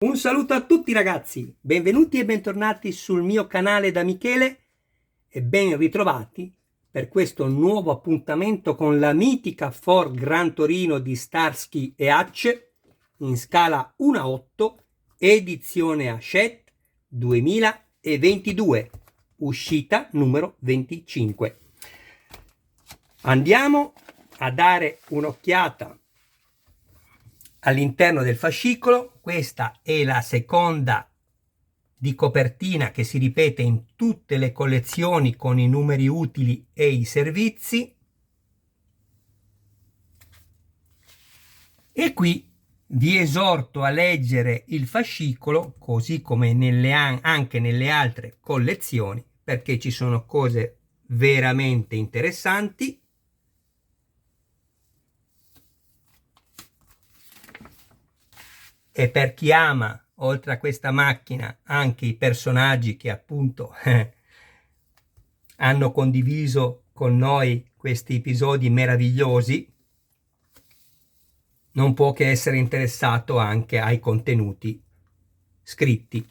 Un saluto a tutti ragazzi, benvenuti e bentornati sul mio canale da Michele e ben ritrovati per questo nuovo appuntamento con la mitica Ford Gran Torino di Starsky e Hutch in scala 1:8, edizione Hachette 2022, uscita numero 25. Andiamo a dare un'occhiata all'interno del fascicolo. Questa è la seconda di copertina che si ripete in tutte le collezioni con i numeri utili e i servizi, e qui vi esorto a leggere il fascicolo così come anche nelle altre collezioni, perché ci sono cose veramente interessanti. E per chi ama, oltre a questa macchina, anche i personaggi che appunto hanno condiviso con noi questi episodi meravigliosi, non può che essere interessato anche ai contenuti scritti.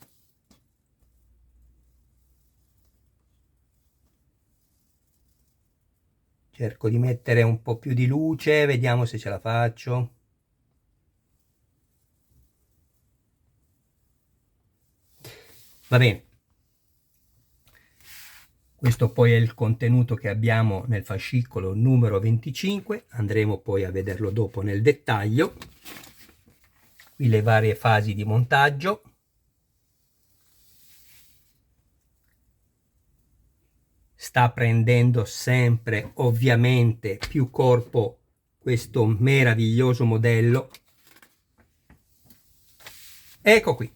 Cerco di mettere un po' più di luce, vediamo se ce la faccio. Va bene. Questo poi è il contenuto che abbiamo nel fascicolo numero 25, andremo poi a vederlo dopo nel dettaglio. Qui le varie fasi di montaggio. Sta prendendo sempre ovviamente più corpo questo meraviglioso modello. Ecco qui.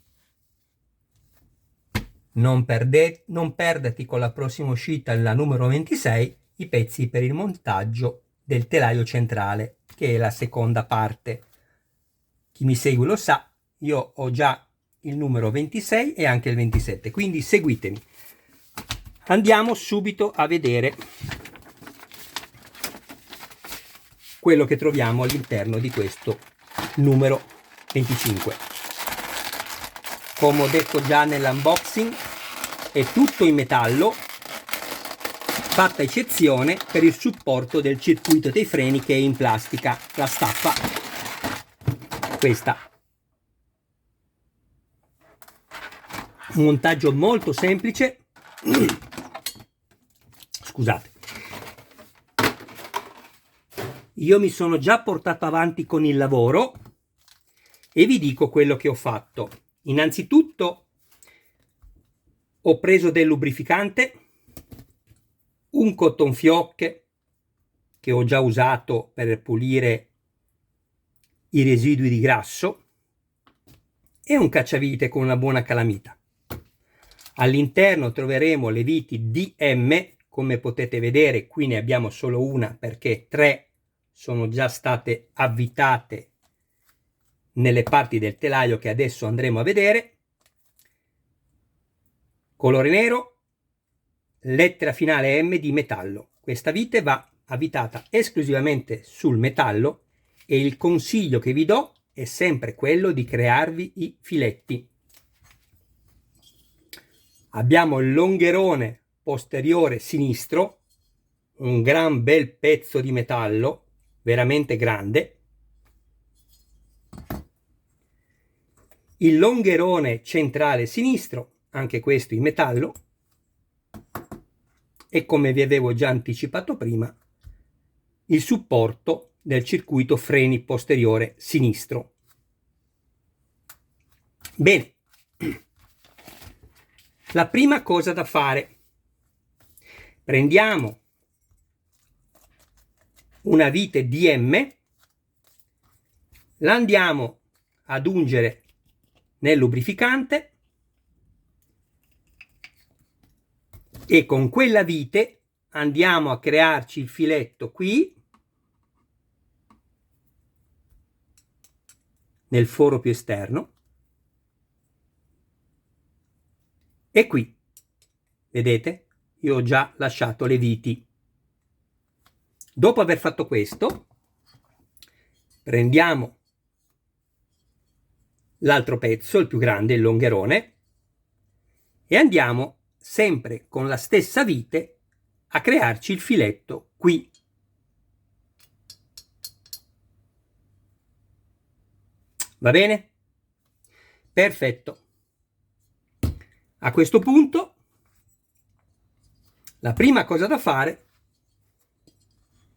Non perderti con la prossima uscita, la numero 26, i pezzi per il montaggio del telaio centrale, che è la seconda parte. Chi mi segue lo sa, io ho già il numero 26 e anche il 27, quindi seguitemi. Andiamo subito a vedere quello che troviamo all'interno di questo numero 25. Come ho detto già nell'unboxing, è tutto in metallo, fatta eccezione per il supporto del circuito dei freni che è in plastica, la staffa, questa. Un montaggio molto semplice. Scusate. Io mi sono già portato avanti con il lavoro e vi dico quello che ho fatto. Innanzitutto ho preso del lubrificante, un cotton fioc che ho già usato per pulire i residui di grasso e un cacciavite con una buona calamita. All'interno troveremo le viti DM, come potete vedere qui ne abbiamo solo una perché 3 sono già state avvitate nelle parti del telaio che adesso andremo a vedere. Colore nero, lettera finale M di metallo. Questa vite va avvitata esclusivamente sul metallo e il consiglio che vi do è sempre quello di crearvi i filetti. Abbiamo il longherone posteriore sinistro, un gran bel pezzo di metallo, veramente grande. Il longherone centrale sinistro, anche questo in metallo, e come vi avevo già anticipato prima, il supporto del circuito freni posteriore sinistro. Bene, la prima cosa da fare: prendiamo una vite DM, la andiamo ad ungere nel lubrificante e con quella vite andiamo a crearci il filetto qui nel foro più esterno e qui, vedete, io ho già lasciato le viti. Dopo aver fatto questo, prendiamo l'altro pezzo, il più grande, il longherone, e andiamo sempre con la stessa vite a crearci il filetto qui. Va bene? Perfetto. A questo punto la prima cosa da fare,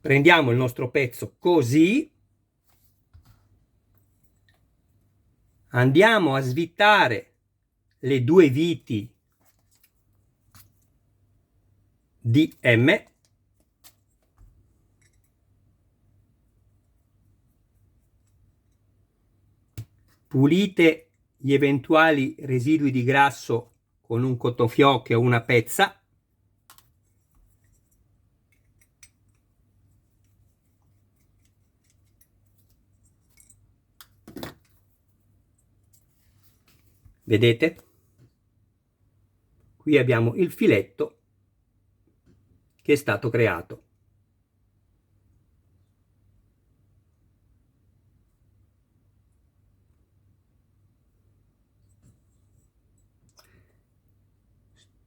prendiamo il nostro pezzo così, andiamo a svitare le due viti di M, pulite gli eventuali residui di grasso con un cottofiocche o una pezza, vedete? Qui abbiamo il filetto che è stato creato.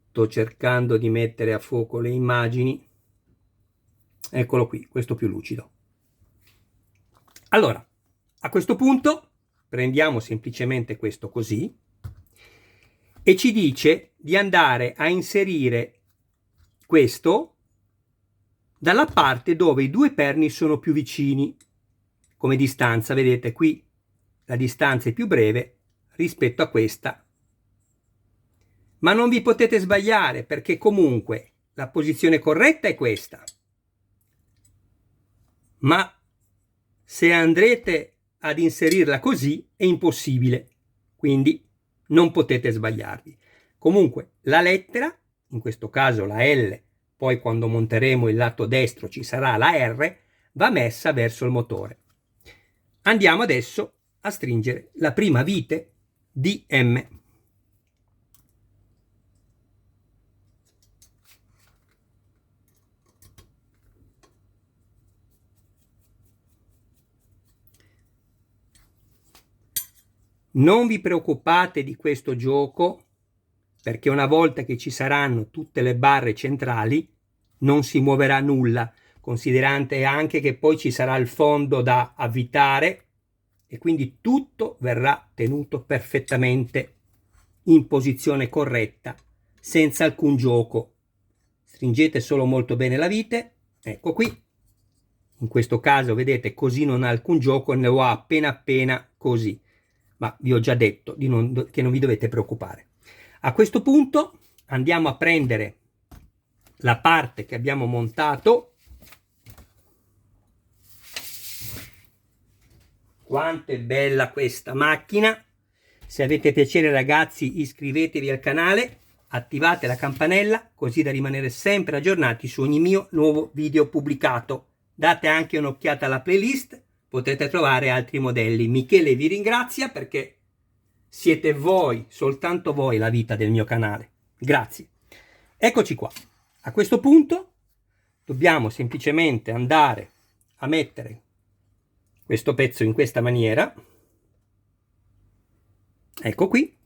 Sto cercando di mettere a fuoco le immagini. Eccolo qui, questo più lucido. Allora, a questo punto prendiamo semplicemente questo così e ci dice di andare a inserire questo dalla parte dove i due perni sono più vicini come distanza. Vedete qui la distanza è più breve rispetto a questa, ma non vi potete sbagliare perché comunque la posizione corretta è questa, ma se andrete ad inserirla così è impossibile, quindi non potete sbagliarvi. Comunque la lettera, in questo caso la L, poi quando monteremo il lato destro ci sarà la R, va messa verso il motore. Andiamo adesso a stringere la prima vite di M. Non vi preoccupate di questo gioco, perché una volta che ci saranno tutte le barre centrali non si muoverà nulla, considerante anche che poi ci sarà il fondo da avvitare e quindi tutto verrà tenuto perfettamente in posizione corretta, senza alcun gioco. Stringete solo molto bene la vite, ecco qui. In questo caso, vedete, così non ha alcun gioco, ne ho appena così. Ma vi ho già detto che non vi dovete preoccupare. A questo punto andiamo a prendere la parte che abbiamo montato. Quanto è bella questa macchina! Se avete piacere ragazzi, iscrivetevi al canale, attivate la campanella così da rimanere sempre aggiornati su ogni mio nuovo video pubblicato. Date anche un'occhiata alla playlist, potrete trovare altri modelli. Michele vi ringrazia perché siete voi, soltanto voi, la vita del mio canale. Grazie. Eccoci qua. A questo punto dobbiamo semplicemente andare a mettere questo pezzo in questa maniera. Ecco qui.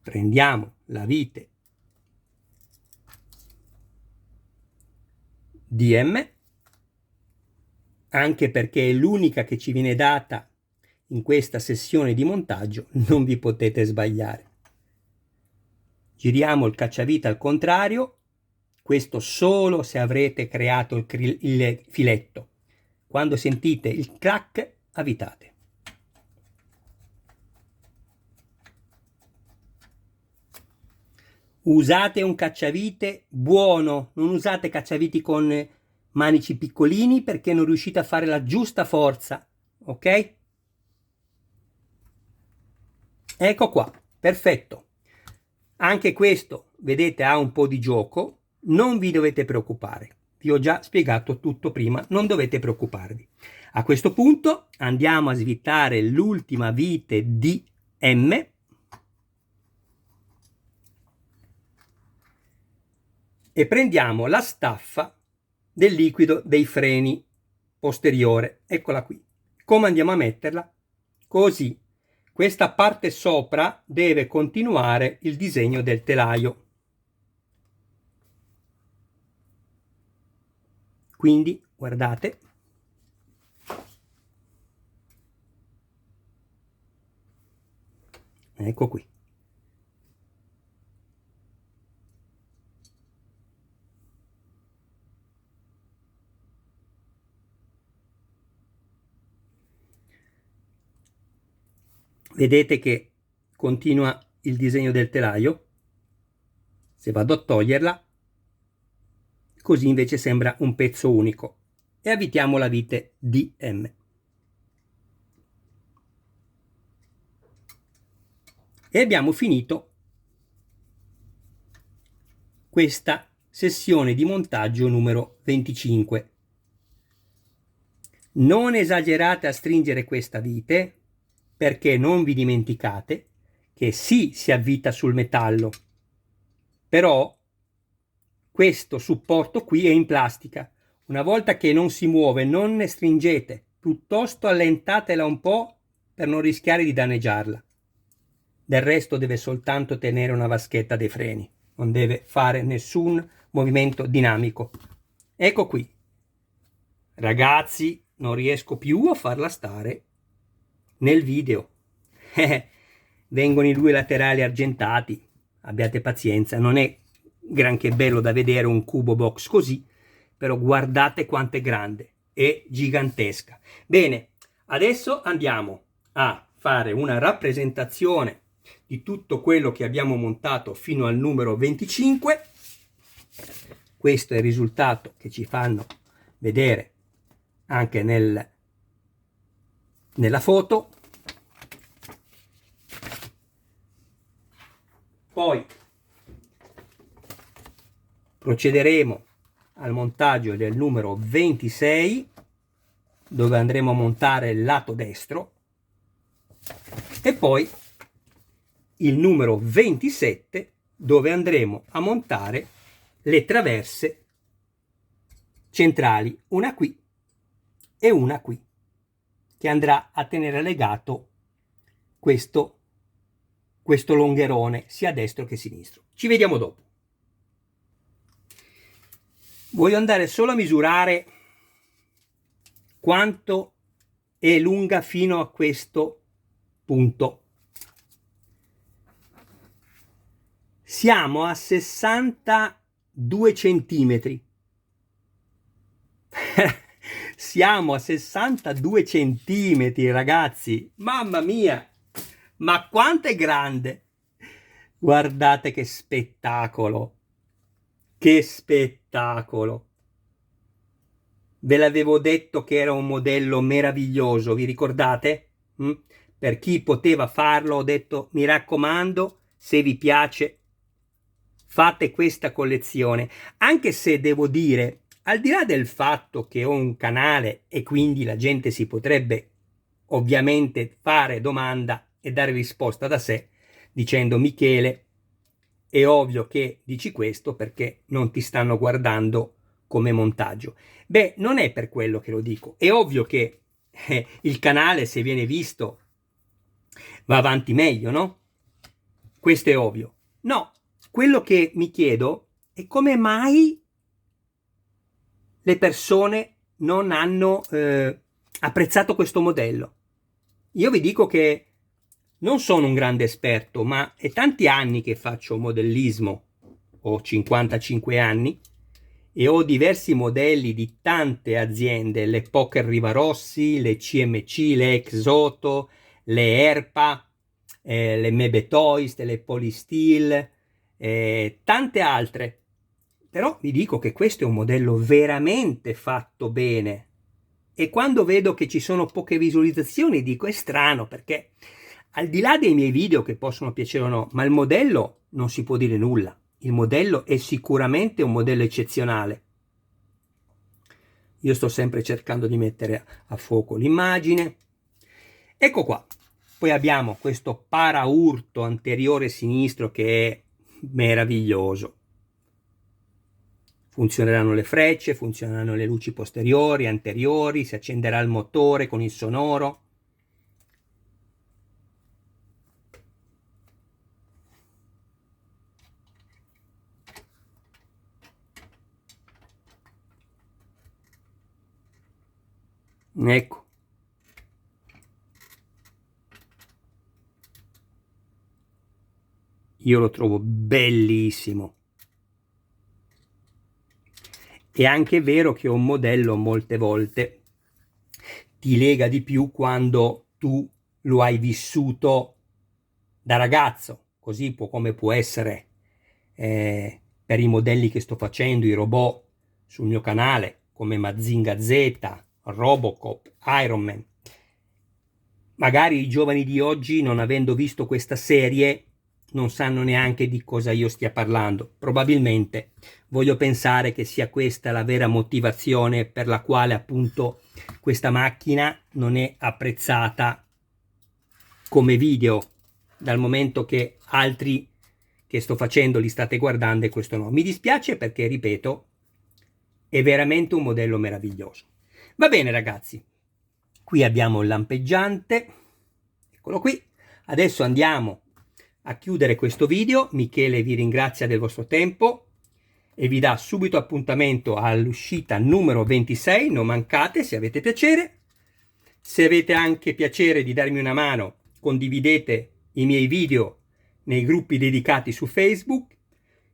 Prendiamo la vite di M, anche perché è l'unica che ci viene data in questa sessione di montaggio, non vi potete sbagliare. Giriamo il cacciavite al contrario, questo solo se avrete creato il filetto. Quando sentite il clac, avvitate. Usate un cacciavite buono, non usate cacciaviti con manici piccolini perché non riuscite a fare la giusta forza, ok? Ecco qua, perfetto. Anche questo, vedete, ha un po' di gioco, non vi dovete preoccupare. Vi ho già spiegato tutto prima, non dovete preoccuparvi. A questo punto andiamo a svitare l'ultima vite di M. E prendiamo la staffa del liquido dei freni posteriore. Eccola qui. Come andiamo a metterla? così. Questa parte sopra deve continuare il disegno del telaio. Quindi, guardate. Ecco qui. Vedete che continua il disegno del telaio? Se vado a toglierla, così invece sembra un pezzo unico. E avvitiamo la vite DM. E abbiamo finito questa sessione di montaggio numero 25. Non esagerate a stringere questa vite, perché non vi dimenticate che sì, si avvita sul metallo, però questo supporto qui è in plastica. Una volta che non si muove, non ne stringete, piuttosto allentatela un po' per non rischiare di danneggiarla. Del resto deve soltanto tenere una vaschetta dei freni, non deve fare nessun movimento dinamico. Ecco qui. Ragazzi, non riesco più a farla stare nel video. Vengono i due laterali argentati, abbiate pazienza, non è granché bello da vedere un cubo box così, però guardate quanto è grande, è gigantesca. Bene, adesso andiamo a fare una rappresentazione di tutto quello che abbiamo montato fino al numero 25. Questo è il risultato che ci fanno vedere anche nella foto. Poi procederemo al montaggio del numero 26, dove andremo a montare il lato destro, e poi il numero 27, dove andremo a montare le traverse centrali, una qui e una qui, che andrà a tenere legato questo longherone sia a destro che a sinistro. Ci vediamo dopo. Voglio andare solo a misurare quanto è lunga fino a questo punto. Siamo a 62 centimetri. Siamo a 62 centimetri, ragazzi. Mamma mia! Ma quanto è grande! Guardate che spettacolo! Che spettacolo! Ve l'avevo detto che era un modello meraviglioso, vi ricordate? Per chi poteva farlo ho detto, mi raccomando, se vi piace fate questa collezione, anche se devo dire, al di là del fatto che ho un canale e quindi la gente si potrebbe ovviamente fare domanda e dare risposta da sé dicendo Michele, è ovvio che dici questo perché non ti stanno guardando come montaggio. Beh, non è per quello che lo dico, è ovvio che il canale, se viene visto, va avanti meglio, no? Questo è ovvio. No, quello che mi chiedo è come mai le persone non hanno apprezzato questo modello. Io vi dico che non sono un grande esperto, ma è tanti anni che faccio modellismo, ho 55 anni, e ho diversi modelli di tante aziende, le Poker Rivarossi, le CMC, le Exoto, le Erpa, le Mebe Toys, le Polysteel, tante altre. Però vi dico che questo è un modello veramente fatto bene. E quando vedo che ci sono poche visualizzazioni dico è strano, perché al di là dei miei video che possono piacere o no, ma il modello non si può dire nulla. Il modello è sicuramente un modello eccezionale. Io sto sempre cercando di mettere a fuoco l'immagine. Ecco qua. Poi abbiamo questo paraurto anteriore sinistro che è meraviglioso. Funzioneranno le frecce, funzioneranno le luci posteriori, anteriori, si accenderà il motore con il sonoro. Ecco. Io lo trovo bellissimo. È anche vero che un modello molte volte ti lega di più quando tu lo hai vissuto da ragazzo, così come può essere per i modelli che sto facendo, i robot sul mio canale, come Mazinga Z, Robocop, Iron Man. Magari i giovani di oggi, non avendo visto questa serie, non sanno neanche di cosa io stia parlando. Probabilmente voglio pensare che sia questa la vera motivazione per la quale appunto questa macchina non è apprezzata come video, dal momento che altri che sto facendo li state guardando e questo no. Mi dispiace perché, ripeto, è veramente un modello meraviglioso. Va bene ragazzi, qui abbiamo il lampeggiante, eccolo qui. Adesso andiamo a chiudere questo video. Michele vi ringrazia del vostro tempo e vi dà subito appuntamento all'uscita numero 26, non mancate se avete piacere. Se avete anche piacere di darmi una mano, condividete i miei video nei gruppi dedicati su Facebook.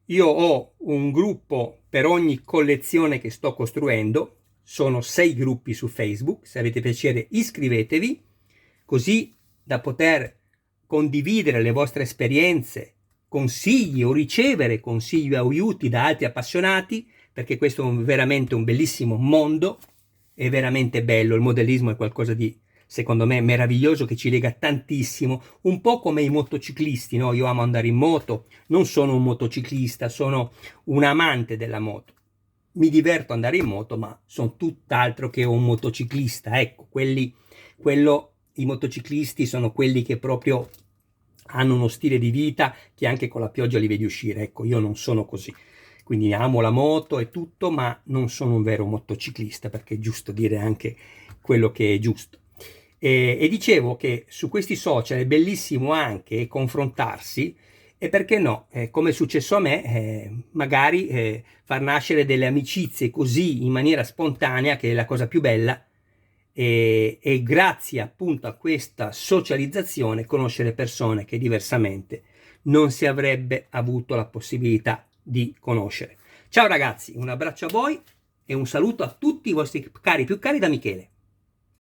Io ho un gruppo per ogni collezione che sto costruendo, sono 6 gruppi su Facebook, se avete piacere iscrivetevi, così da poter condividere le vostre esperienze, consigli o ricevere consigli o aiuti da altri appassionati, perché questo è veramente un bellissimo mondo, è veramente bello, il modellismo è qualcosa di, secondo me, meraviglioso, che ci lega tantissimo, un po' come i motociclisti, no? Io amo andare in moto, non sono un motociclista, sono un amante della moto. Mi diverto ad andare in moto, ma sono tutt'altro che un motociclista. Ecco, i motociclisti sono quelli che proprio hanno uno stile di vita che anche con la pioggia li vedi uscire. Ecco, io non sono così. Quindi amo la moto e tutto, ma non sono un vero motociclista, perché è giusto dire anche quello che è giusto. E dicevo che su questi social è bellissimo anche confrontarsi, e perché no, come è successo a me, magari far nascere delle amicizie così in maniera spontanea, che è la cosa più bella, e grazie appunto a questa socializzazione conoscere persone che diversamente non si avrebbe avuto la possibilità di conoscere. Ciao ragazzi, un abbraccio a voi e un saluto a tutti i vostri cari più cari da Michele.